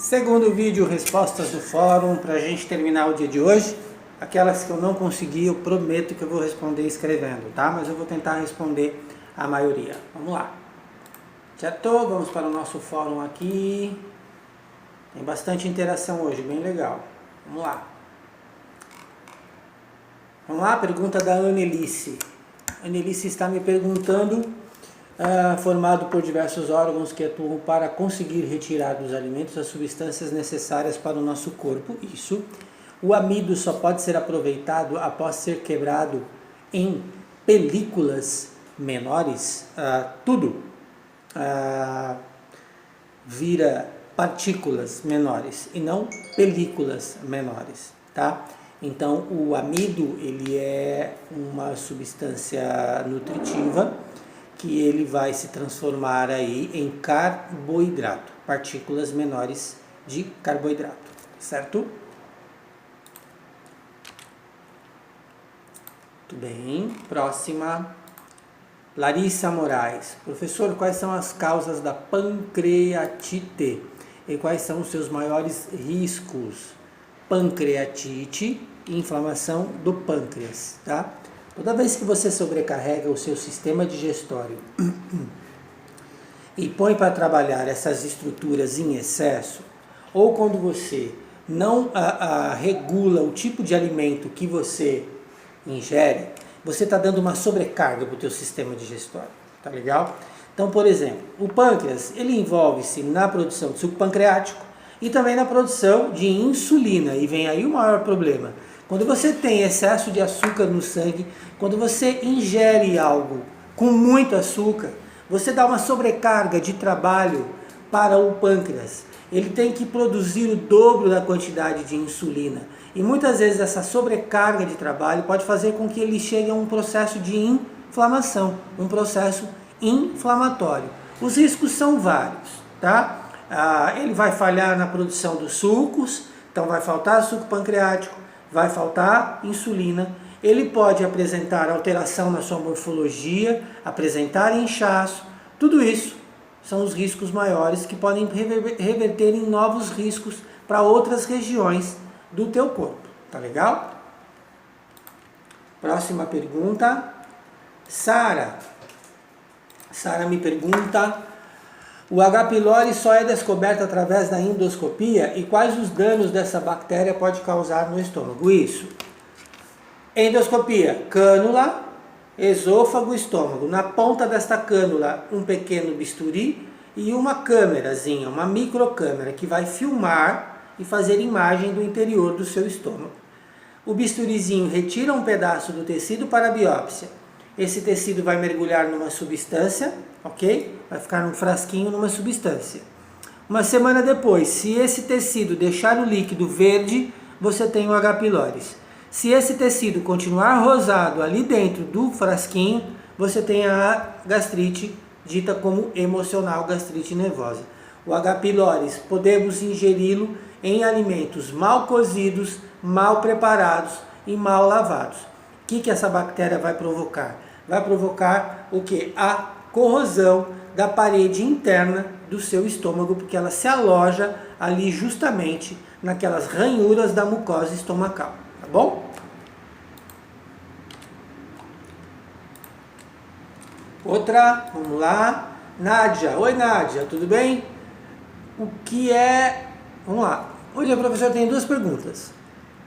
Segundo vídeo, respostas do fórum, para a gente terminar o dia de hoje. Aquelas que eu não consegui, eu prometo que eu vou responder escrevendo, tá? Mas eu vou tentar responder a maioria. Vamos lá. Certo? Vamos para o nosso fórum aqui. Tem bastante interação hoje, bem legal. Vamos lá. Vamos lá, pergunta da Annelice. Annelice está me perguntando, formado por diversos órgãos que atuam para conseguir retirar dos alimentos as substâncias necessárias para o nosso corpo. Isso. O amido só pode ser aproveitado após ser quebrado em películas menores. Tudo vira partículas menores e não películas menores, tá? Então o amido, ele é uma substância nutritiva que ele vai se transformar aí em carboidrato, partículas menores de carboidrato, certo? Muito bem, próxima. Larissa Moraes. Professor, quais são as causas da pancreatite e quais são os seus maiores riscos? Pancreatite, inflamação do pâncreas, tá? Toda vez que você sobrecarrega o seu sistema digestório e põe para trabalhar essas estruturas em excesso, ou quando você não regula o tipo de alimento que você ingere, você está dando uma sobrecarga para o teu sistema digestório, tá legal? Então, por exemplo, o pâncreas, ele envolve-se na produção de suco pancreático e também na produção de insulina, e vem aí o maior problema. Quando você tem excesso de açúcar no sangue, quando você ingere algo com muito açúcar, você dá uma sobrecarga de trabalho para o pâncreas. Ele tem que produzir o dobro da quantidade de insulina. E muitas vezes essa sobrecarga de trabalho pode fazer com que ele chegue a um processo de inflamação, um processo inflamatório. Os riscos são vários, tá? Ele vai falhar na produção dos sucos, então vai faltar suco pancreático, vai faltar insulina. Ele pode apresentar alteração na sua morfologia, apresentar inchaço. Tudo isso são os riscos maiores que podem reverter em novos riscos para outras regiões do teu corpo, tá legal? Próxima pergunta. Sara me pergunta: o H. pylori só é descoberto através da endoscopia e quais os danos dessa bactéria pode causar no estômago? Isso. Endoscopia, cânula, esôfago, estômago. Na ponta desta cânula, um pequeno bisturi e uma câmerazinha, uma microcâmera que vai filmar e fazer imagem do interior do seu estômago. O bisturizinho retira um pedaço do tecido para a biópsia. Esse tecido vai mergulhar numa substância, ok? Vai ficar num frasquinho numa substância. Uma semana depois, se esse tecido deixar o líquido verde, você tem o H. pylori. Se esse tecido continuar rosado ali dentro do frasquinho, você tem a gastrite, dita como emocional, gastrite nervosa. O H. pylori, podemos ingeri-lo em alimentos mal cozidos, mal preparados e mal lavados. O que essa bactéria vai provocar? Vai provocar o que? A corrosão da parede interna do seu estômago, porque ela se aloja ali justamente naquelas ranhuras da mucosa estomacal, tá bom? Outra, vamos lá. Nádia, oi Nádia, tudo bem? O que é... Vamos lá. Hoje a professora tem duas perguntas.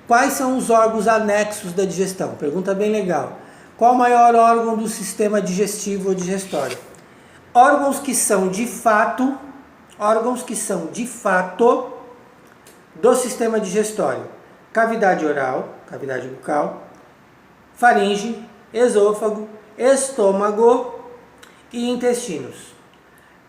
Quais são os órgãos anexos da digestão? Pergunta bem legal. Qual o maior órgão do sistema digestivo ou digestório? Órgãos que são de fato do sistema digestório. Cavidade oral, cavidade bucal, faringe, esôfago, estômago e intestinos.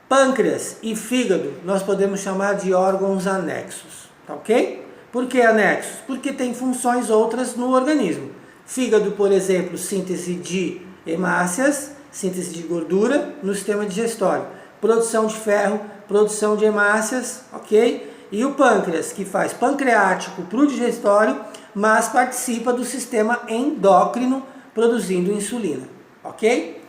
Pâncreas e fígado nós podemos chamar de órgãos anexos, tá ok? Por que anexos? Porque tem funções outras no organismo. Fígado, por exemplo, síntese de hemácias, síntese de gordura no sistema digestório. Produção de ferro, produção de hemácias, ok? E o pâncreas, que faz pancreático para o digestório, mas participa do sistema endócrino, produzindo insulina, ok?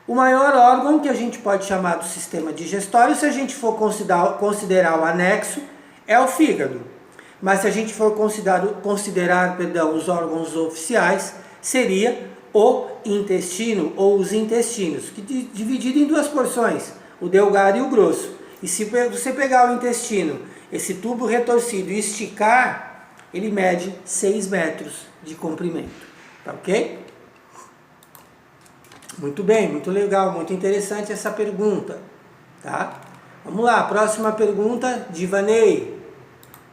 O maior órgão que a gente pode chamar do sistema digestório, se a gente for considerar o anexo, é o fígado. Mas se a gente for considerar os órgãos oficiais, seria o intestino ou os intestinos, que dividido em duas porções, o delgado e o grosso. E se você pegar o intestino, esse tubo retorcido e esticar, ele mede 6 metros de comprimento. Tá ok? Muito bem, muito legal, muito interessante essa pergunta. Tá? Vamos lá, próxima pergunta, Divanei.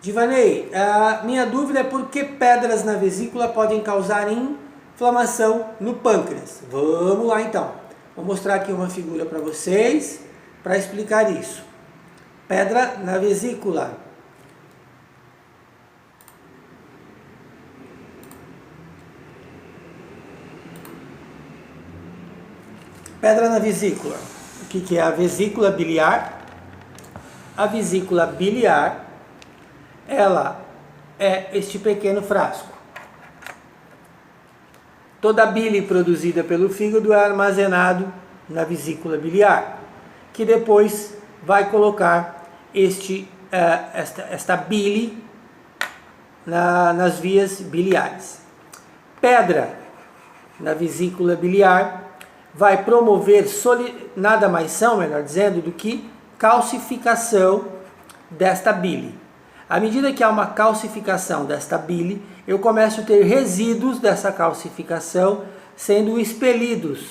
Divanei, a minha dúvida é por que pedras na vesícula podem causar inflamação no pâncreas. Vamos lá então. Vou mostrar aqui uma figura para vocês para explicar isso. Pedra na vesícula. Pedra na vesícula. O que é a vesícula biliar? A vesícula biliar, ela é este pequeno frasco. Toda a bile produzida pelo fígado é armazenado na vesícula biliar, que depois vai colocar esta bile nas vias biliares. Pedra na vesícula biliar vai promover, nada mais são, melhor dizendo, do que calcificação desta bile. À medida que há uma calcificação desta bile, eu começo a ter resíduos dessa calcificação sendo expelidos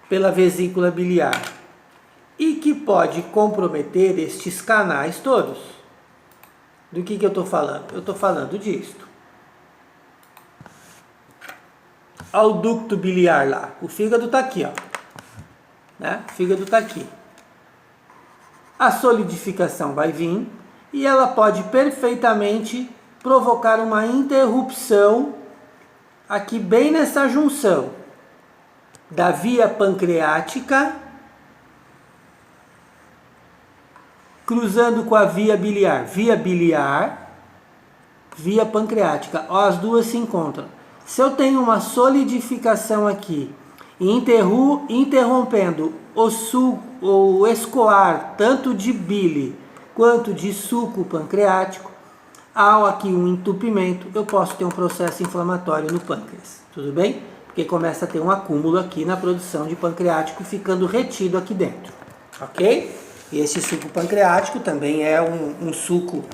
pela vesícula biliar e que pode comprometer estes canais todos. Do que eu estou falando? Eu estou falando disto. Olha o ducto biliar lá. O fígado está aqui, ó. Né? O fígado está aqui. A solidificação vai vir e ela pode perfeitamente provocar uma interrupção aqui bem nessa junção da via pancreática cruzando com a via biliar. Via biliar, via pancreática. Ó, as duas se encontram. Se eu tenho uma solidificação aqui e interrompendo o escoar tanto de bile quanto de suco pancreático, há aqui um entupimento, eu posso ter um processo inflamatório no pâncreas. Tudo bem? Porque começa a ter um acúmulo aqui na produção de pancreático ficando retido aqui dentro. Ok? E esse suco pancreático também é um suco,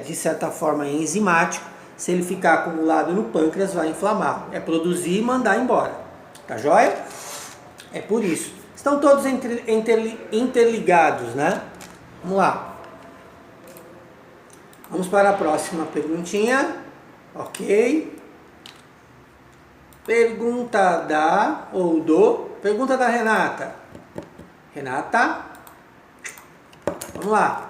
de certa forma, enzimático. Se ele ficar acumulado no pâncreas, vai inflamar. É produzir e mandar embora. Tá joia? É por isso. Estão todos interligados, né? Vamos lá. Vamos para a próxima perguntinha. Ok. Pergunta Pergunta da Renata. Renata. Vamos lá.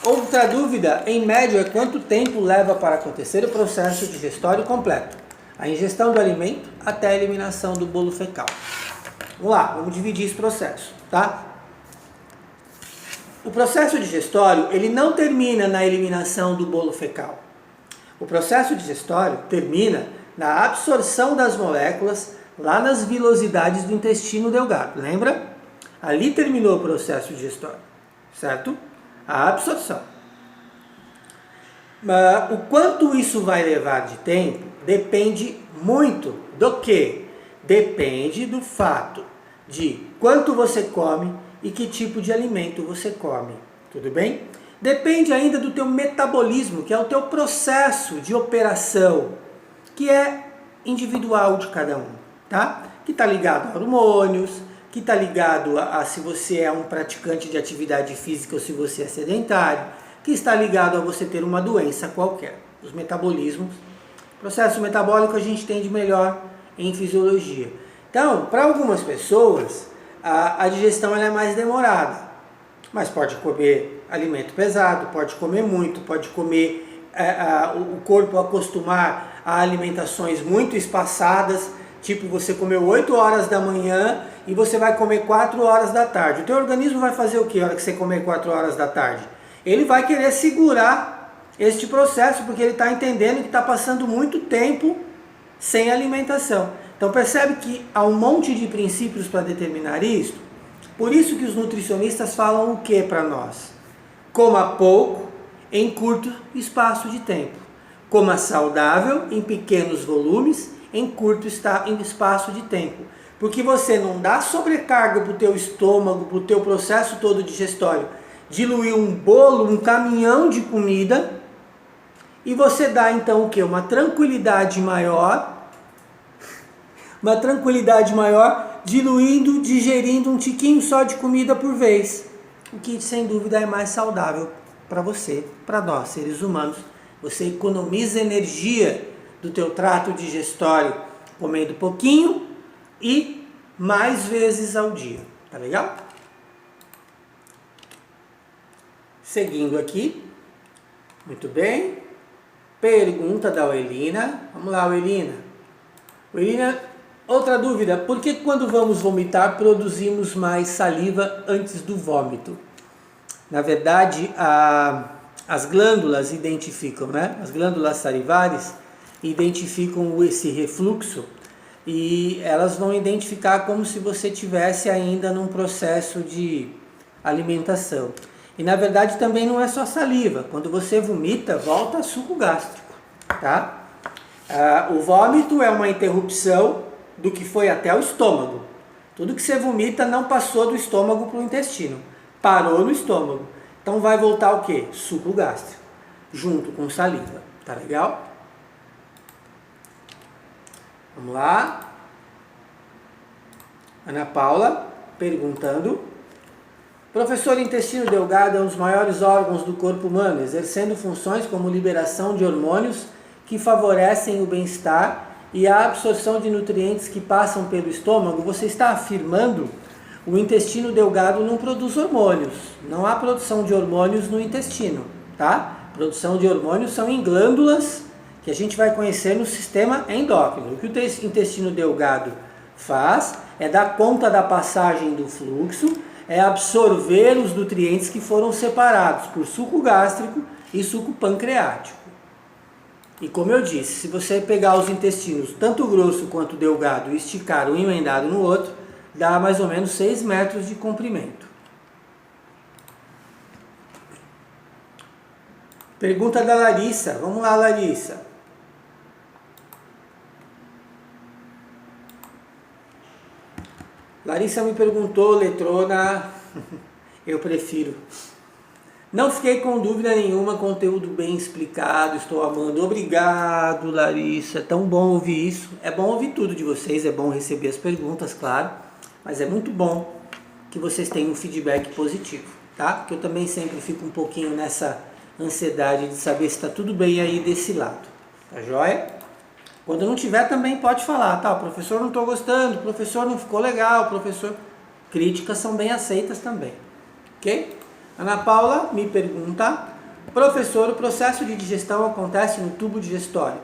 Outra dúvida, em média, quanto tempo leva para acontecer o processo digestório completo? A ingestão do alimento até a eliminação do bolo fecal. Vamos lá, vamos dividir esse processo, tá? O processo digestório, ele não termina na eliminação do bolo fecal. O processo digestório termina na absorção das moléculas lá nas vilosidades do intestino delgado, lembra? Ali terminou o processo digestório, certo? A absorção. O quanto isso vai levar de tempo depende muito do quê? Depende do fato de quanto você come e que tipo de alimento você come. Tudo bem? Depende ainda do teu metabolismo, que é o teu processo de operação, que é individual de cada um, tá? Que está ligado a hormônios, que está ligado a se você é um praticante de atividade física ou se você é sedentário, que está ligado a você ter uma doença qualquer. Os metabolismos, processo metabólico a gente entende melhor em fisiologia. Então, para algumas pessoas, a digestão ela é mais demorada, mas pode comer alimento pesado, pode comer muito, pode comer, o corpo acostumar a alimentações muito espaçadas, tipo você comeu 8 horas da manhã e você vai comer 4 horas da tarde. O teu organismo vai fazer o que na hora que você comer 4 horas da tarde? Ele vai querer segurar este processo, porque ele está entendendo que está passando muito tempo sem alimentação. Então percebe que há um monte de princípios para determinar isso. Por isso que os nutricionistas falam o que para nós? Coma pouco em curto espaço de tempo. Coma saudável em pequenos volumes, em curto espaço de tempo. Porque você não dá sobrecarga para o teu estômago, para o teu processo todo digestório. Diluir um bolo, um caminhão de comida, e você dá então o quê? Uma tranquilidade maior, diluindo, digerindo um tiquinho só de comida por vez. O que sem dúvida é mais saudável para você, para nós, seres humanos. Você economiza energia do teu trato digestório comendo pouquinho e mais vezes ao dia. Tá legal? Seguindo aqui. Muito bem. Pergunta da Oelina. Vamos lá, Oelina. Oelina, outra dúvida. Por que quando vamos vomitar produzimos mais saliva antes do vômito? Na verdade, as glândulas identificam, né? As glândulas salivares identificam esse refluxo e elas vão identificar como se você tivesse ainda num processo de alimentação. E na verdade também não é só saliva. Quando você vomita, volta suco gástrico, tá? O vômito é uma interrupção do que foi até o estômago. Tudo que você vomita não passou do estômago para o intestino. Parou no estômago. Então vai voltar o quê? Suco gástrico, junto com saliva. Tá legal? Vamos lá. Ana Paula perguntando. Professor, intestino delgado é um dos maiores órgãos do corpo humano, exercendo funções como liberação de hormônios que favorecem o bem-estar e a absorção de nutrientes que passam pelo estômago. Você está afirmando o intestino delgado não produz hormônios. Não há produção de hormônios no intestino, tá? Produção de hormônios são em glândulas que a gente vai conhecer no sistema endócrino. O que o intestino delgado faz é dar conta da passagem do fluxo, é absorver os nutrientes que foram separados por suco gástrico e suco pancreático. E como eu disse, se você pegar os intestinos, tanto grosso quanto delgado, e esticar um emendado no outro, dá mais ou menos 6 metros de comprimento. Pergunta da Larissa. Vamos lá, Larissa. Larissa me perguntou, letrona, eu prefiro. Não fiquei com dúvida nenhuma, conteúdo bem explicado, estou amando. Obrigado, Larissa, é tão bom ouvir isso. É bom ouvir tudo de vocês, é bom receber as perguntas, claro. Mas é muito bom que vocês tenham um feedback positivo, tá? Porque eu também sempre fico um pouquinho nessa ansiedade de saber se está tudo bem aí desse lado. Tá joia? Quando não tiver, também pode falar, tá? O professor não estou gostando, o professor não ficou legal, professor... Críticas são bem aceitas também, ok? Ana Paula me pergunta, professor, o processo de digestão acontece no tubo digestório,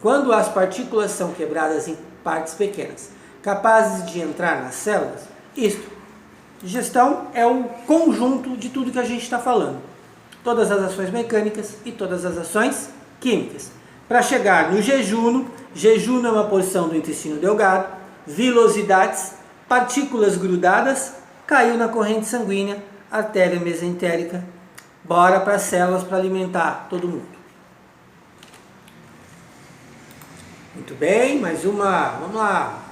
quando as partículas são quebradas em partes pequenas, capazes de entrar nas células? Isto. Digestão é o conjunto de tudo que a gente está falando. Todas as ações mecânicas e todas as ações químicas. Para chegar no jejuno, jejuno é uma porção do intestino delgado, vilosidades, partículas grudadas, caiu na corrente sanguínea, artéria mesentérica, bora para as células para alimentar todo mundo. Muito bem, mais uma, vamos lá.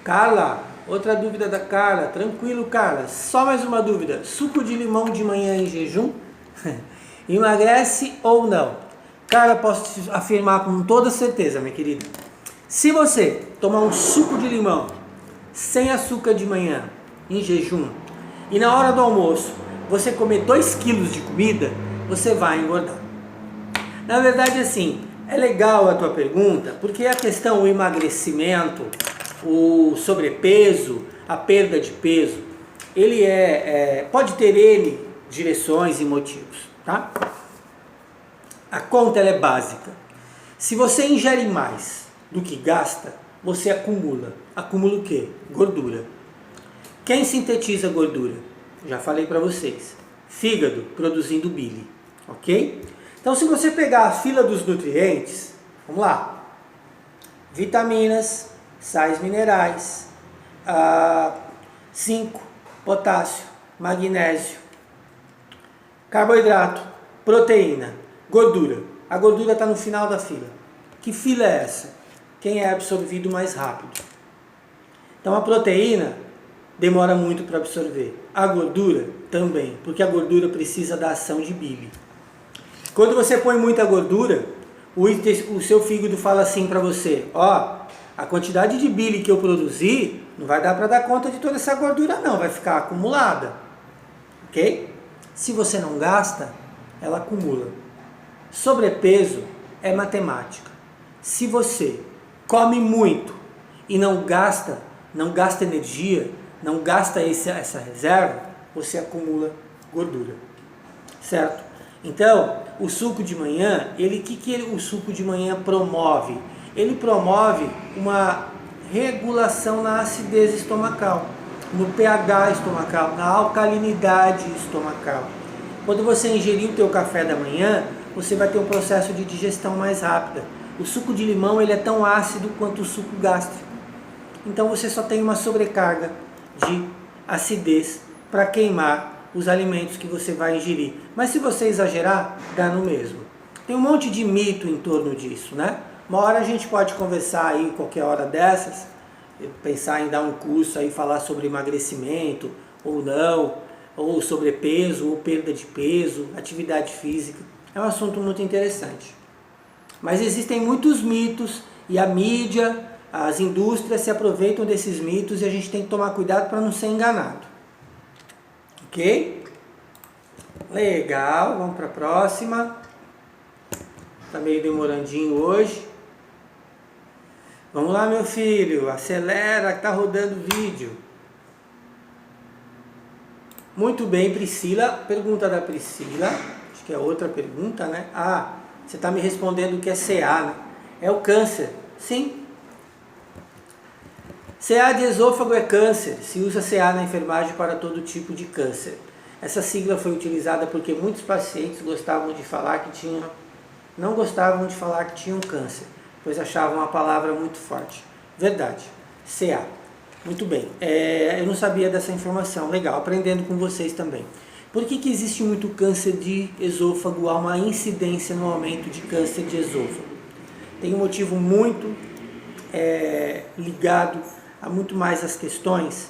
Carla, outra dúvida da Carla, tranquilo Carla, só mais uma dúvida, suco de limão de manhã em jejum, emagrece ou não? Carla, posso te afirmar com toda certeza, minha querida, se você tomar um suco de limão sem açúcar de manhã, em jejum, e na hora do almoço você comer 2 quilos de comida, você vai engordar. Na verdade, assim, é legal a tua pergunta, porque a questão, o emagrecimento, o sobrepeso, a perda de peso, ele pode ter direções e motivos, tá? A conta ela é básica. Se você ingere mais do que gasta, você acumula. Acumula o quê? Gordura. Quem sintetiza gordura? Já falei para vocês. Fígado, produzindo bile. Ok? Então, se você pegar a fila dos nutrientes, vamos lá. Vitaminas, sais minerais, zinco, potássio, magnésio, carboidrato, Proteína, gordura. A gordura está no final da fila. Que fila é essa? Quem é absorvido mais rápido. Então a proteína demora muito para absorver. A gordura também, porque a gordura precisa da ação de bile. Quando você põe muita gordura, o seu fígado fala assim para você, ó, a quantidade de bile que eu produzi não vai dar para dar conta de toda essa gordura não, vai ficar acumulada. Ok? Se você não gasta, ela acumula. Sobrepeso é matemática. Se você come muito e não gasta energia, não gasta essa reserva, você acumula gordura, certo? Então, o suco de manhã, o suco de manhã promove? Ele promove uma regulação na acidez estomacal, no pH estomacal, na alcalinidade estomacal. Quando você ingerir o teu café da manhã, você vai ter um processo de digestão mais rápida. O suco de limão ele é tão ácido quanto o suco gástrico. Então você só tem uma sobrecarga de acidez para queimar os alimentos que você vai ingerir. Mas se você exagerar, dá no mesmo. Tem um monte de mito em torno disso, né? Uma hora a gente pode conversar aí, qualquer hora dessas, pensar em dar um curso aí, falar sobre emagrecimento ou não, ou sobrepeso, ou perda de peso, atividade física. É um assunto muito interessante. Mas existem muitos mitos e a mídia, as indústrias se aproveitam desses mitos e a gente tem que tomar cuidado para não ser enganado. Ok? Legal, vamos para a próxima. Está meio demorandinho hoje. Vamos lá, meu filho, acelera que está rodando o vídeo. Muito bem, Priscila. Pergunta da Priscila. Acho que é outra pergunta, né? Ah, você está me respondendo que é CA, né? É o câncer. Sim. CA de esôfago é câncer. Se usa CA na enfermagem para todo tipo de câncer. Essa sigla foi utilizada porque muitos pacientes gostavam de falar que tinham, não gostavam de falar que tinham câncer, pois achavam a palavra muito forte. Verdade. CA. Muito bem. Eu não sabia dessa informação. Legal. Aprendendo com vocês também. Por que existe muito câncer de esôfago? Há uma incidência no aumento de câncer de esôfago. Tem um motivo muito ligado a muito mais as questões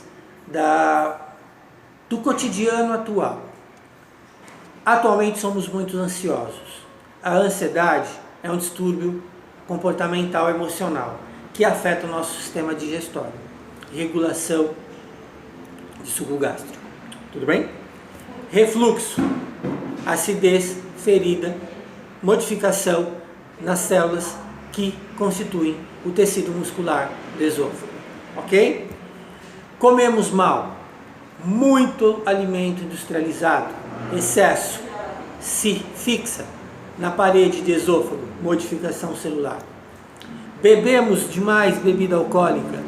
do cotidiano atual. Atualmente somos muito ansiosos. A ansiedade é um distúrbio comportamental emocional que afeta o nosso sistema digestório, regulação de suco gástrico. Tudo bem? Refluxo, acidez, ferida, modificação nas células que constituem o tecido muscular do esôfago. Ok? Comemos mal, muito alimento industrializado, excesso, se fixa na parede de esôfago, modificação celular. Bebemos demais bebida alcoólica,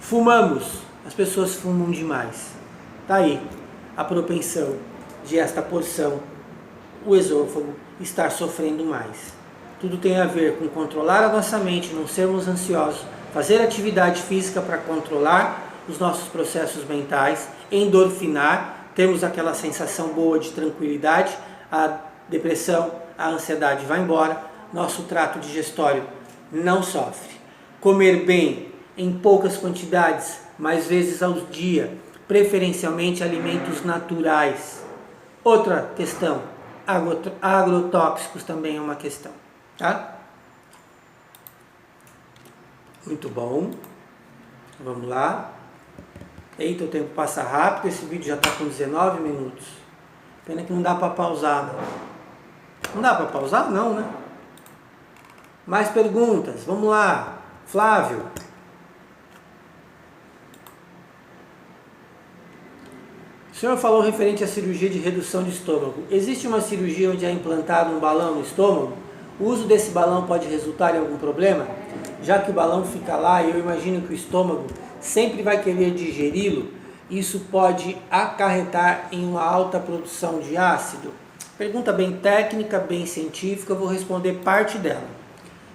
fumamos, as pessoas fumam demais. Tá aí a propensão de esta porção, o esôfago, estar sofrendo mais. Tudo tem a ver com controlar a nossa mente, não sermos ansiosos, fazer atividade física para controlar os nossos processos mentais, endorfinar, termos aquela sensação boa de tranquilidade, a depressão, a ansiedade vai embora, nosso trato digestório não sofre. Comer bem, em poucas quantidades, mais vezes ao dia, preferencialmente alimentos naturais. Outra questão, agrotóxicos também é uma questão. Tá? Muito bom. Vamos lá. Eita, o tempo passa rápido, esse vídeo já está com 19 minutos. Pena que não dá para pausar. Não dá para pausar? Não, né? Mais perguntas? Vamos lá. Flávio. O senhor falou referente à cirurgia de redução de estômago. Existe uma cirurgia onde é implantado um balão no estômago? O uso desse balão pode resultar em algum problema? Já que o balão fica lá e eu imagino que o estômago sempre vai querer digeri-lo, isso pode acarretar em uma alta produção de ácido? Pergunta bem técnica, bem científica, eu vou responder parte dela.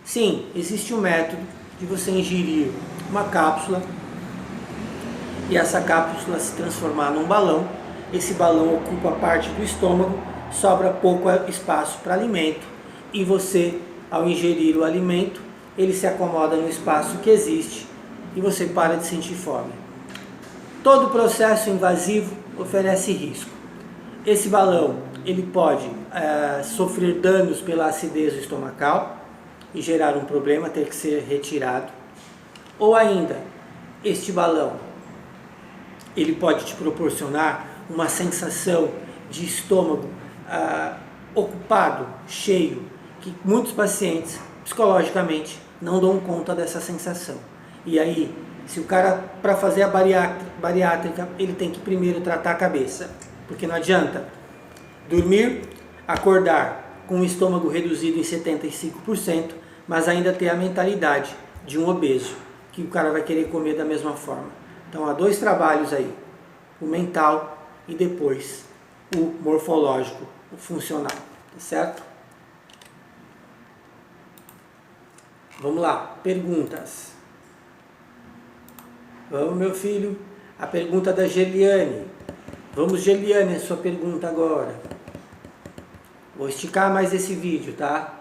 Sim, existe um método de você ingerir uma cápsula e essa cápsula se transformar num balão. Esse balão ocupa a parte do estômago sobra pouco espaço para alimento e você, ao ingerir o alimento, ele se acomoda no espaço que existe e você para de sentir fome. Todo processo invasivo oferece risco. Esse balão ele pode sofrer danos pela acidez estomacal e gerar um problema, ter que ser retirado. Ou ainda, este balão ele pode te proporcionar uma sensação de estômago ocupado, cheio, que muitos pacientes psicologicamente não dão conta dessa sensação. E aí, se o cara, para fazer a bariátrica, ele tem que primeiro tratar a cabeça, porque não adianta dormir, acordar com o estômago reduzido em 75%, mas ainda ter a mentalidade de um obeso, que o cara vai querer comer da mesma forma. Então há dois trabalhos aí, o mental e depois o morfológico, o funcional, tá certo? Vamos lá, perguntas. Vamos, meu filho, a pergunta da Geliane. Vamos, Geliane, a sua pergunta agora. Vou esticar mais esse vídeo, tá?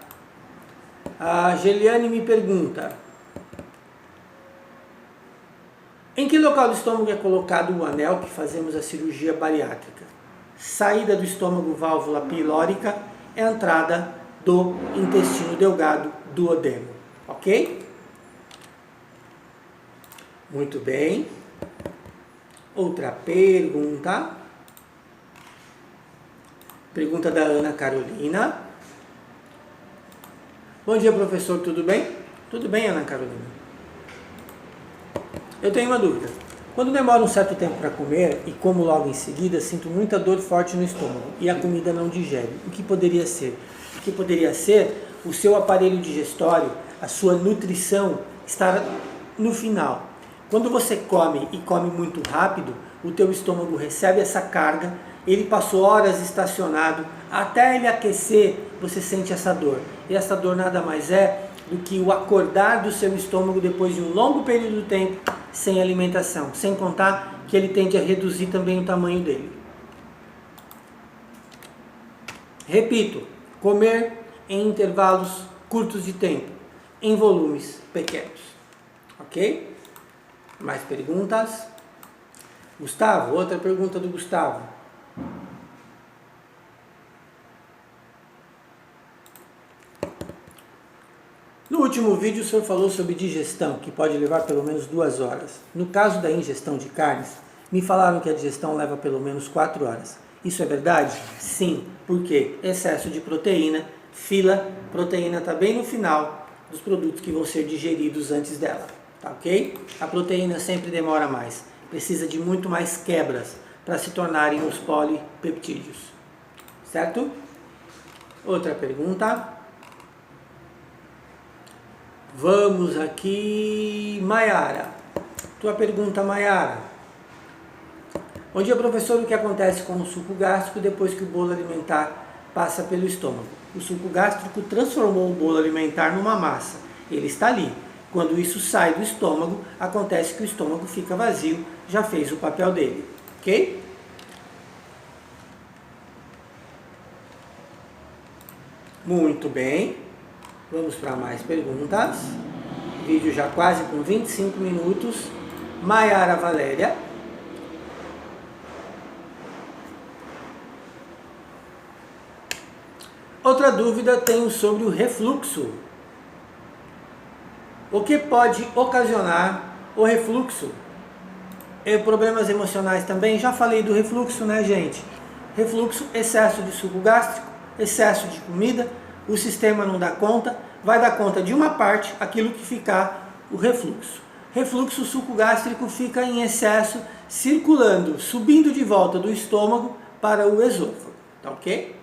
A Geliane me pergunta: em que local do estômago é colocado o anel que fazemos a cirurgia bariátrica? Saída do estômago, válvula pilórica, é a entrada do intestino delgado, duodeno. Ok? Muito bem. Outra pergunta. Pergunta da Ana Carolina. Bom dia, professor, tudo bem? Tudo bem, Ana Carolina. Eu tenho uma dúvida. Quando demora um certo tempo para comer e como logo em seguida, sinto muita dor forte no estômago e a comida não digere. O que poderia ser? O que poderia ser o seu aparelho digestório, a sua nutrição estar no final. Quando você come e come muito rápido, o teu estômago recebe essa carga, ele passou horas estacionado, até ele aquecer, você sente essa dor. E essa dor nada mais é do que o acordar do seu estômago depois de um longo período de tempo sem alimentação, sem contar que ele tende a reduzir também o tamanho dele. Repito, comer em intervalos curtos de tempo, em volumes pequenos. Ok? Mais perguntas? Gustavo, outra pergunta do Gustavo. No último vídeo o senhor falou sobre digestão, que pode levar pelo menos 2 horas. No caso da ingestão de carnes, me falaram que a digestão leva pelo menos 4 horas. Isso é verdade? Sim, porque excesso de proteína, proteína está bem no final dos produtos que vão ser digeridos antes dela, tá ok? A proteína sempre demora mais, precisa de muito mais quebras para se tornarem os polipeptídeos, certo? Outra pergunta. Vamos aqui, Maiara. Tua pergunta, Maiara. Bom dia, professor. O que acontece com o suco gástrico depois que o bolo alimentar passa pelo estômago? O suco gástrico transformou o bolo alimentar numa massa. Ele está ali. Quando isso sai do estômago, acontece que o estômago fica vazio, já fez o papel dele. Ok? Muito bem. Vamos para mais perguntas. Vídeo já quase com 25 minutos. Maiara Valéria. Outra dúvida tenho sobre o refluxo. O que pode ocasionar o refluxo? Problemas emocionais também? Já falei do refluxo, né, gente? Refluxo, excesso de suco gástrico, excesso de comida, o sistema não dá conta, vai dar conta de uma parte, aquilo que ficar o refluxo. Refluxo, o suco gástrico fica em excesso, circulando, subindo de volta do estômago para o esôfago, tá ok?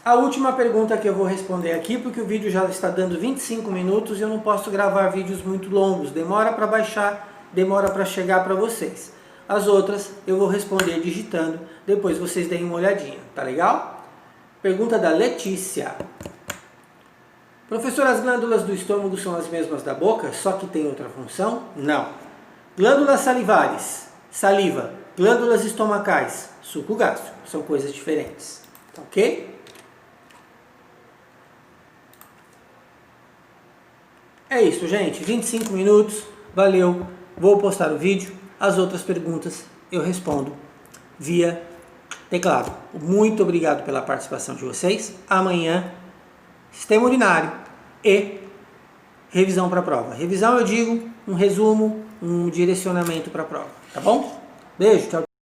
A última pergunta que eu vou responder aqui, porque o vídeo já está dando 25 minutos e eu não posso gravar vídeos muito longos, demora para baixar, demora para chegar para vocês. As outras eu vou responder digitando, depois vocês deem uma olhadinha, tá legal? Pergunta da Letícia. Professor, as glândulas do estômago são as mesmas da boca, só que tem outra função? Não. Glândulas salivares, saliva, Glândulas estomacais, suco gástrico, são coisas diferentes, tá ok? É isso, gente, 25 minutos, valeu, vou postar o vídeo, as outras perguntas eu respondo via teclado. Muito obrigado pela participação de vocês, amanhã, sistema urinário e revisão para a prova. Revisão eu digo um resumo, um direcionamento para a prova, tá bom? Beijo, tchau.